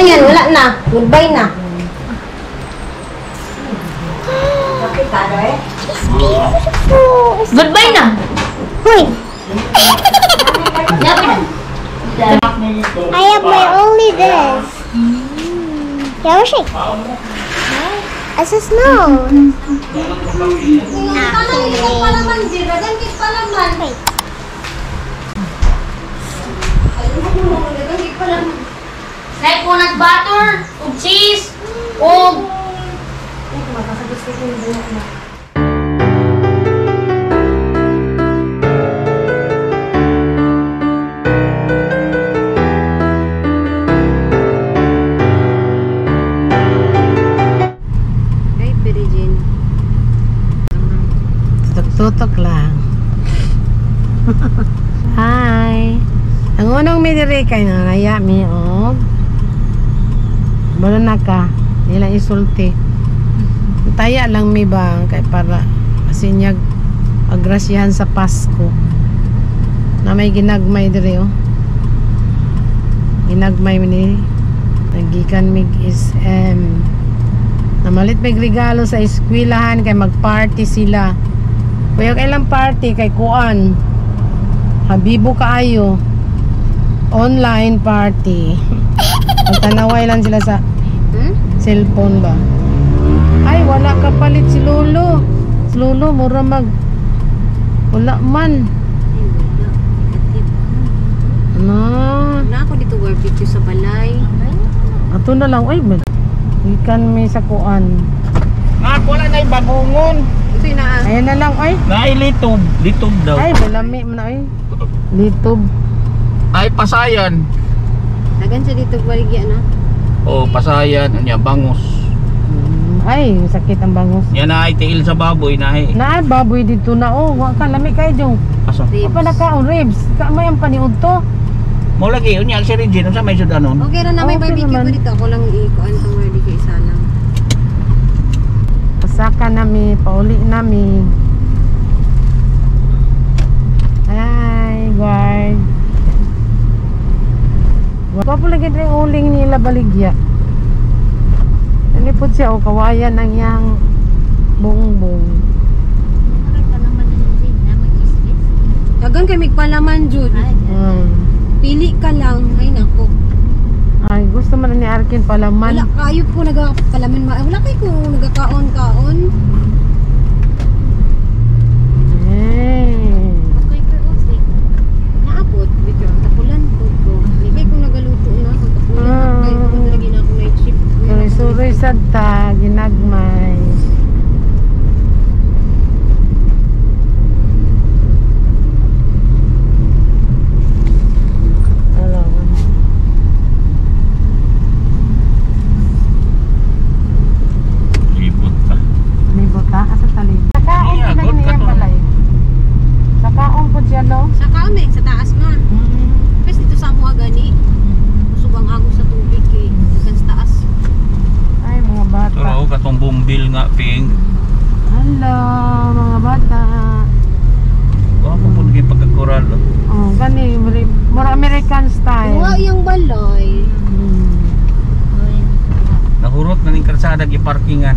yan, wala na. Goodbye na. Goodbye na. Hoy! I have my only this. Yeah, shake. As a snow. Like coconut butter, ug cheese, ug Tutok lang. Hi. Ang unang may dire kay nangaya mi og bala na ka nila isulti. Taya lang mi ba kay para sinyag agrasyahan sa Pasko. Na may ginagmay dire oh. Ginagmay ni nagikan mig SM. Namalit may regalo sa eskwelahan kay magparty sila. Kuya kailang party kay Kuan Habibo kaayo online party. Magtanaway lang sila sa cellphone ba. Ay wala ka palit si Lolo. Si Lolo mura mag wala man. Ano? Na ako dito barbecue sa balay. Ato na lang ay ikan may sa Kuan. Wala na yung bangungon. Ito yung naa. Ayan na lang ay. Nailitob. Litob daw. Ay balami mo na ay. Litob. Ay, pasayan. Nagan siya dito baligya na. O, pasayan. Ano bangus. Ay sakit ang bangus. Yan na ay tiil sa baboy na ay. Na baboy dito na oh. Wa ka lami kay jong. Asa? Ribs. Apa na ka ribs. Ka may ang paniud to. Mo lagi, unya si Regine. Sa may sudanon. Okay ra na may Okay barbecue naman. ko dito. Ako lang ikuan tong barbecue isa lang. Pasaka nami, pauli nami. Hi, guard. Wapo lagi rin uling nila baligya. Nalipod siya o kawayan ng yang bongbong. Dagan kay mig palaman jud. Pili ka lang. Ay nako. Ay, gusto man ni Arkin palaman. Wala kayo po nagapalaman. Wala kayo ko nagakaon-kaon. Okay ka okay. Naabot bitaw tapulan ko. Ligay ko nagaluto na kung tapulan kay ko lagi na ako night shift. Suri-suri sad ta, ginagmay. Libot ka. Libot ha? Asa talib? Sakaon Iya, po na good ka niya to. balay. Sakaon po siya no? Sa kami sa taas man. Pes dito sa mo gani. Usog ang agos sa tubig kay sa taas. Ay, mga bata. Pero katong bumbil nga ping. Hello, mga bata. Ako po naging pagkakural. Oh, gani, more American style. Wa yang balay. Nahurot na ning kalsada giparkingan.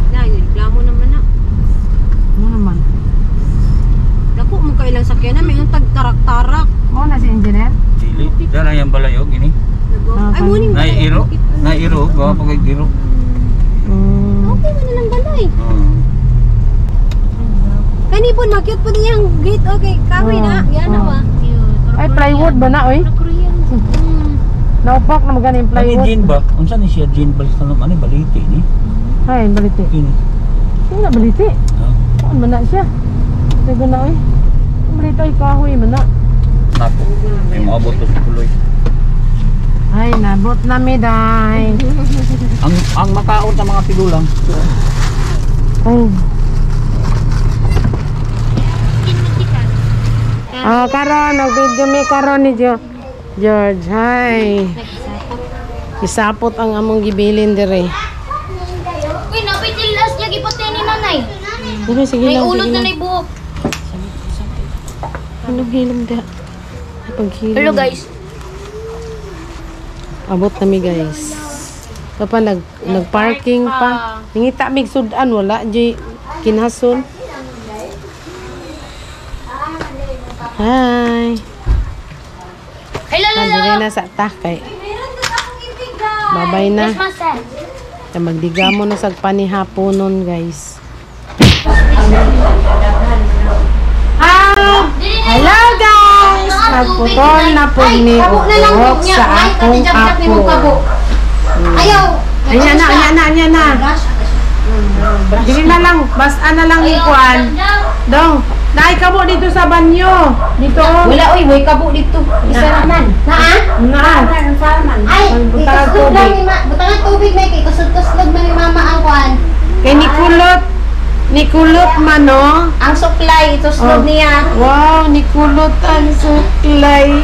Na yun, reklamo naman na. Ano naman? Dako mo kailang sakyan na may tag tarak-tarak. Mo na si engineer? Dili. Dala yang balayog ini. Ay morning Na iro. Na iro. Gawa pa kay iro. Okay man na lang balay. Oo. Kani po nakyot po niyang gate okay kahoy na. Yan na ba? Ay, plywood ba na, oy? Naupak na magana yung Ani plywood. Jean ba? Unsa ni siya Jean balik sa ano baliti ni? Ay, baliti. Kini. Sino na baliti? Ah. Saan man na siya? Sige na, oy. Baliti ay kahoy man na. Nako. Ay maabot to sa kuloy. Ay, nabot na mi, day. Ang makaon sa mga tigulang. Ay. Karon, nag-video mi karon ni George. Hi. Isapot ang among gibilin dire. Uy, napitilas niya gipote ni nanay. Sige, sige May lang. ulot sige na lang. nay buhok. Anong hilom da? Ay, paghilom. Hello guys. Abot kami guys. Papa nagparking pa. Ningita mig sudan wala di kinhason. Hi. Hello, Dire na sa kay. Babay na. Yes, master. Kaya magdigamo na sa panihaponon guys. Hello guys! Nagputol na po ni Uok sa akong apo. Ayaw. Ayan na. Dili na lang, basta na lang ikuan. Dong, naay kabo dito sa banyo. Dito. Wala oy, way kabo dito. Isa naman. Na. Ay, Butang ikusog lang tubig. ni butang tubig na kay kusog-kusog man ni mama ang kwan. Kay Nikulot man no. Ang supply ito slog niya. Wow, Nikulot ang suklay.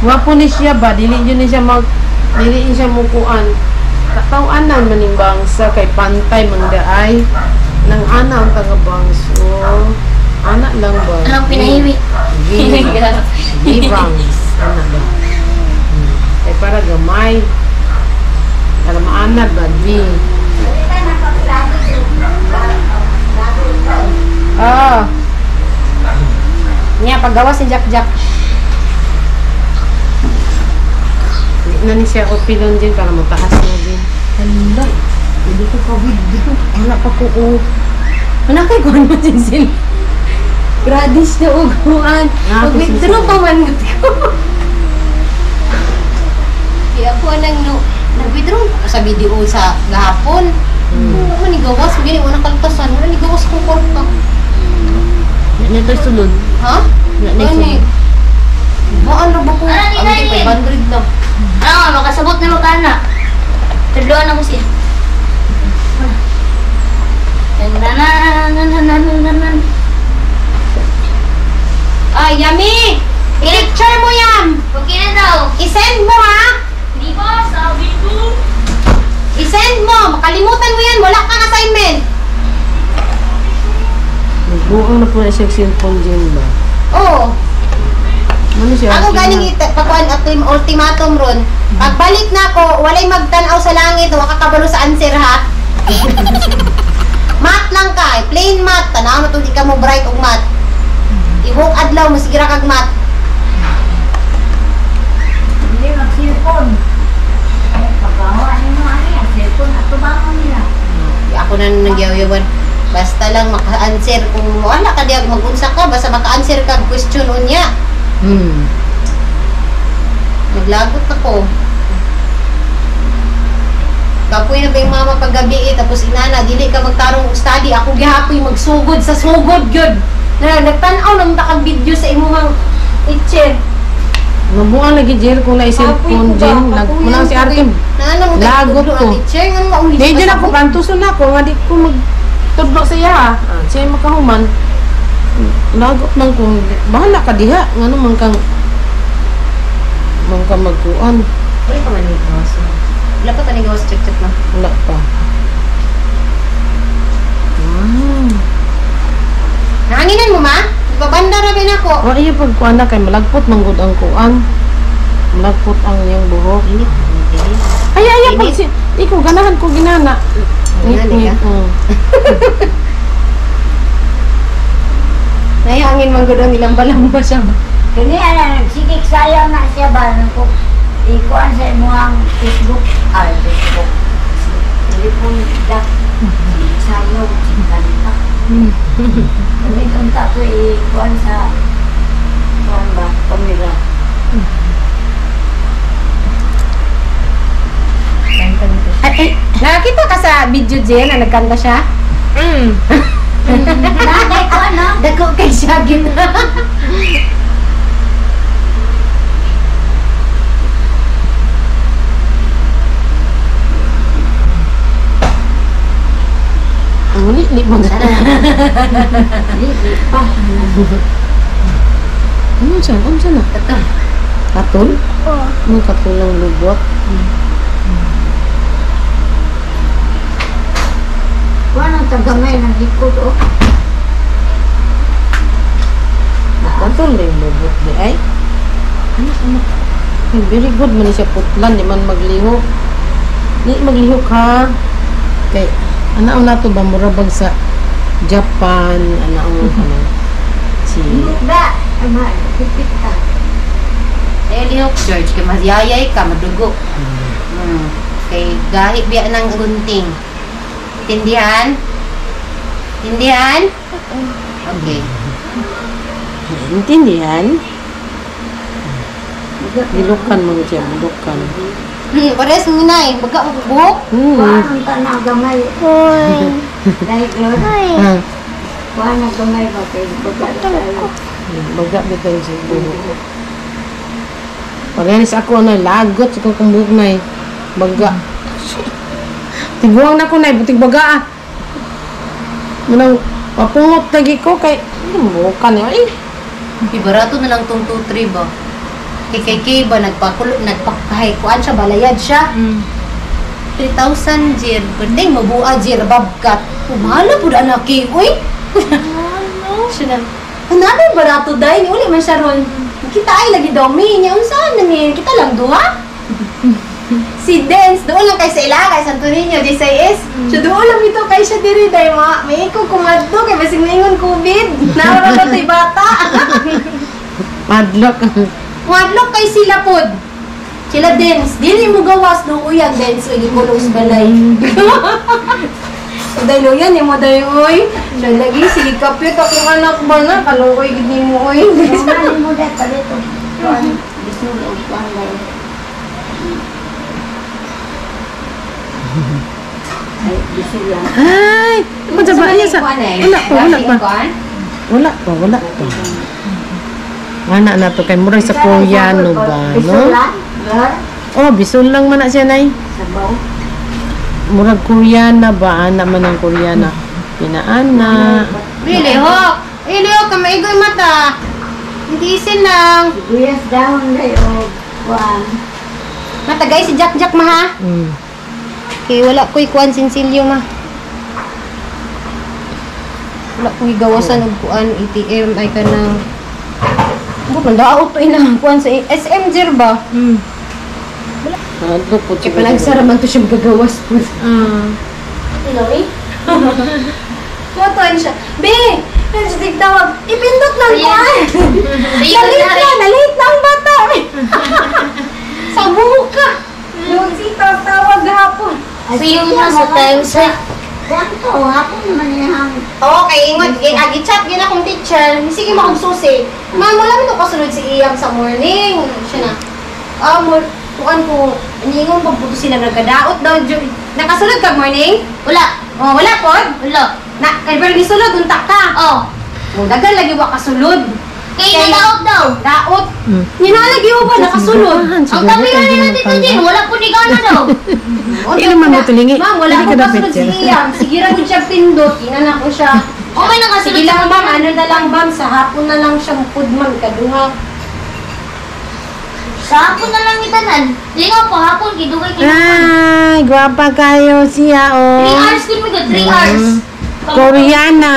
Wapo ni siya ba? Dili yun ni siya mukuan. Katawanan man yung bangsa kay pantay man daay. Nang ana ang taga bangso. Ana lang ba? Anong pinahiwi? Gibangs. Ana ba? Kay para gamay. Para maanad ba? Niya paggawa si Jack. Hindi na ni siya opilon din para mataas na din. Hala. Hindi ko COVID dito. Wala pa ko o. Wala kay kuan mo sin. Gradis na uguan. Pag-withdraw pa man ko. Di ako nag-withdraw sa video sa gahapon. Wala man igawas. Gani, wala kaltasan. Wala ni gawas kong korka. Nito sulod. Ha? Gani. Ano ba ko? Ano, Ang Tita, 500 lang. Ano, makasabot na magkana. Tudloan ako siya. Nan. Ay, Yami! I-lecture mo yan! Okay na daw. I-send mo ha! Di ba, sabi ko. I-send mo! Makalimutan mo yan! Wala kang assignment! Nagbuang na po na siya cellphone dyan ba? Oo. Ano siya? Ako galing pagkuhan at ultimatum ron. Pagbalik na ako, walay magtanaw sa langit, waka kabalo sa answer ha. Math lang ka, plain math. Tanaw na di ka mo bright og math. Ihok adlaw mo sigira kag math. Hindi, mag-cellphone. Pagkawa niyo mo ang cellphone at tubangan nila. Ako na nagyaw-yawan. Basta lang maka-answer kung wala ka diag mag-unsa ka, basta maka-answer kag question unya. Naglagot ako. Kapoy na ba yung mama paggabi tapos inana, dili ka magtarong og study. Ako gihapoy magsugod sa sugod gyud. Nagtanaw nang takag video sa imong teacher. Nabuang lagi Jer kung na cellphone dyan. Nagpunang si Artem. Lagot ko. Teacher nga mo Di dyan ako kantuson ako. Nga di ko magtudlo sa iya. Siya makahuman. Lagot man kung bahala ka diha. Nga naman kang magkuan. Wala pa man gawas. Wala pa tani gawas check na. Wala pa. Nahanginan mo ma? Babanda ra ba nako? O iya pagkuan na kay malagpot manggod ang kuan. Malagpot ang iyang buhok. Init. Ay pag si ikaw ganahan ko ginana. Ginani ka? Nayangin man gud ang ilamba-lamba siya. Kini ana nagsigik sayang na siya ba ko. Ikuan sa imong Facebook. Facebook. Telepon dak. Sayang kanta. Kami kanta ko ikuan sa kuan ba kamera. Ay, nakakita ka sa video Jen na nagkanta siya? Nanay ko ano? Dako kay siya gina. Ang li mo na. Ano siya? Ano siya na? Katol? Oo. Ang katol ng lubot. Kuan ang tagamay ng likod oh. Katol na yung lubot di ay. Very good man siya putlan, di man maglihok. Di maglihok ha. Kay, anaw na to ba, murabag sa Japan, anaw, ano, si... Ba, ama, hipit ka. Eh, lihok, George. Kaya magyayay ka, madugo. Kay gahi biya ng gunting. Tindihan? Tindihan? Okay. Intindihan? Bilukan mo siya, bilukan. Pares mo na eh. Baga mo buhok. Kuhaan ang tanang gamay. Hoy. Dahil yun, Hoy. Ah, kuhaan ang gamay ba kayo? Baga tayo. baga bitaw siya buhok. Paganis ako na, lagot sa kong buhok na eh. Baga. Tiguang na ko na eh, butig baga ah. Manang, papungot lagi ko kay, bukan eh. Ibarato na lang tong 2-3 ba? Kay ba, nagpakahay kuan siya, balayad siya. 3,000 jir. Pwedeng mabuha jir, babkat. Mahala po na anak eh. Uy! Siya na, hanapin barato dahil. Uli man siya ron. Kita ay lagi dami niya. Saan na niya? Kita lang duha. Si Dance, doon lang kay sa ila, kay Santo Niño, D6. So doon lang ito kay siya diri dahil may ikaw kumadto, kay basig maingon COVID. Nawala ba ito'y bata? Padlock. Wadlock kay sila pod. Sila Dance. Dili mo gawas no uyang Dance. Uy, gipulong sa balay. Dahil yan, yung mo dahil, uy. Siya lagi, sige kapit akong anak ba na? Kalungkoy, gini mo, uy. Kuhaan mo dahil ka dito. Kuhaan, bisulong, kuhaan dahil. Ay, bisulang. Ay, ano ba niya sa... Wala pa, wala pa. Wala pa, wala pa. Wala na to kay murag sa Koreano ba, no? Bisulang? Gar? Oh, bisul lang man na siya nay. Sabaw? Murag Koreana ba? Ana man ang Koreana. Pinaana. Really, hok. Really, hok. Kamaigoy mata. Hindi isin lang. Sibuyas dahon dahil o kuhaan. Matagay si Jack Jack ma ha. Kay wala ko'y kuan sinsilyo ma. Wala ko'y gawasan og kuan ATM ay kanang bukod daot to ina kuan sa SM Jir ba? Ano po Kay panagsaraman to siya gagawas po. Ilawi? Kuan siya. Be, nandiyan tawag. Ipindot lang kuan. Nalit na ang bata. Sa buka. Yung sita tawag hapon. Sayo na sa times eh. Kuhaan to, hapon naman niyang. Oo, kay ingot. Agi-chat gina akong teacher. Sige mo akong susi. Ma'am, wala mo ito kasunod si Iyam sa morning. Siya na. Kuan ko. Ningon pa po sila nagkadaot daw. Nakasunod ka morning? Wala. Oh, wala po? Wala. Kay Bernie sulod, untak ka. Oo. Dagan lagi wa kasulod. Kaya nadaot daw. Daot. Ninalagi mo ba nakasulod? Ang kamera nila dito din. Wala po ni Gana daw. Hindi naman mo tulingi. Ma'am, wala Hindi ko ka dapat kasunod si yan. Iyam. Sige lang siya pindot. Ina ko siya. Okay na kasunod. Sige lang ma'am. Ano na lang ma'am. Sa hapon na lang siyang food ma'am. Kaduha. Sa hapon na lang itanan. Lingaw po hapon, gidugay Ay, gwapa kayo siya, 3 oh. hours din mo 3 hours. Koreana.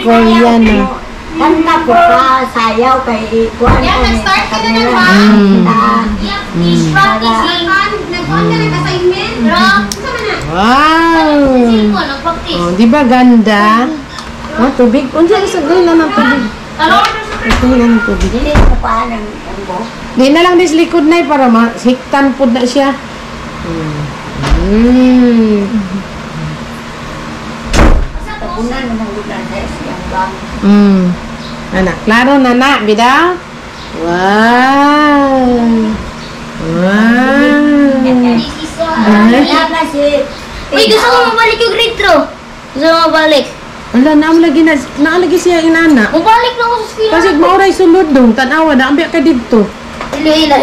Koreana. Kanta ko pa, sayaw kay kuhaan Yan, ko. nag-start ka na kanila. naman. Is practice Nag-on ka ng assignment? Sama na. Wow. ko nag-practice. Oh, di ba ganda? Oh, tubig. Unsa sa gawin na ng tubig? Ito na ng tubig. Dili ko pa ng buhok. Di na lang dis likod na para mahiktan po na siya. Tapunan mo ng lugar dahil siyang bang. Anak, klaro na na, bida? Wow. Wow. Wala na si... Uy, gusto ko mabalik yung grade 2. Gusto ko mabalik. Ala, naalagi siya inana. Mabalik na ako sa school. Kasi mauray sulod dong, tanawa na, ambi ka dito. Ilo.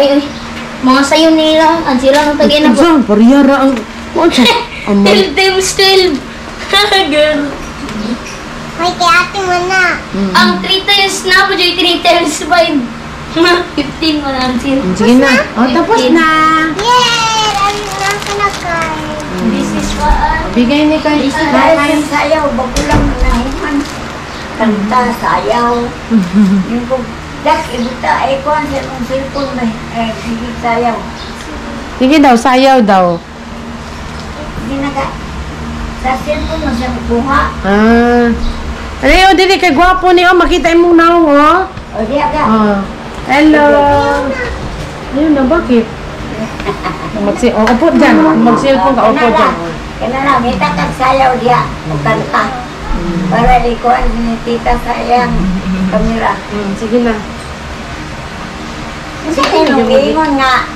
Mga sayo nila, ang sila ng tagay na po. Saan, pariyara ang... Amal. 12 times 12. Girl. May kay ate mo na. Ang 3 times na po, 3 times 5. 15 mo lang sila. Sige na. O, tapos na. Yay! Ang nakalakay. This is what... Bigay ni kay Dahil sa sayaw, bago lang nahuman. Kanta, sayaw. Yung Dak, ibuta, ay kuhan sa mong cellphone ba? Eh, sige, sayaw. Sige daw, sayaw daw. Hindi na ka. Sa cellphone mo siya kukuha. Leo, dili kay gwapo niyo. Makita mo na, oh. O, diya ka. Hello. Ayun na, bakit? Upo dyan. Mag-cellphone ka, upo dyan. Kaya lang, kita kang sayaw diya. O kanta. Para di kuhan ni tita sayang kamera. Sige na. Kasi nung ingon nga,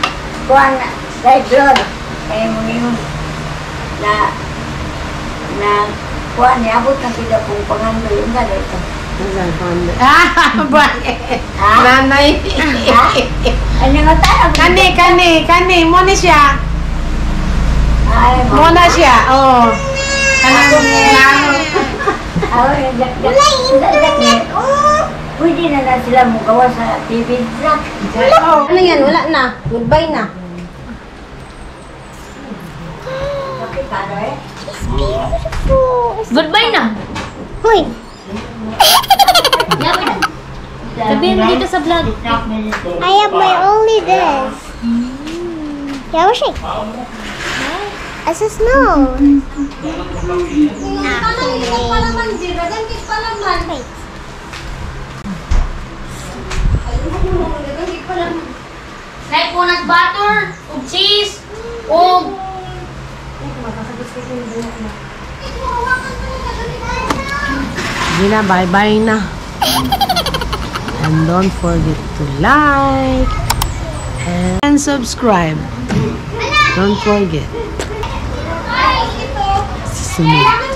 kuhan live vlog. Kaya mong ingon na kuhan niya, abot na sila kung pangando yung gano'n ito. Bakit? Nanay. Ano nga tayo? Kani. Muna siya. Ay, Muna siya. Oh. Kanang pwede na na sila mo gawa sa TV. Ano yan? Wala na. Goodbye na. Goodbye na. Hoy! Sabihin mo dito sa vlog. I have my only this. Yeah, we'll shake. It's a snow. Wait. Like peanut butter, ug cheese, ug Sige na, bye-bye na. And don't forget to like and subscribe. Don't forget. Susunod.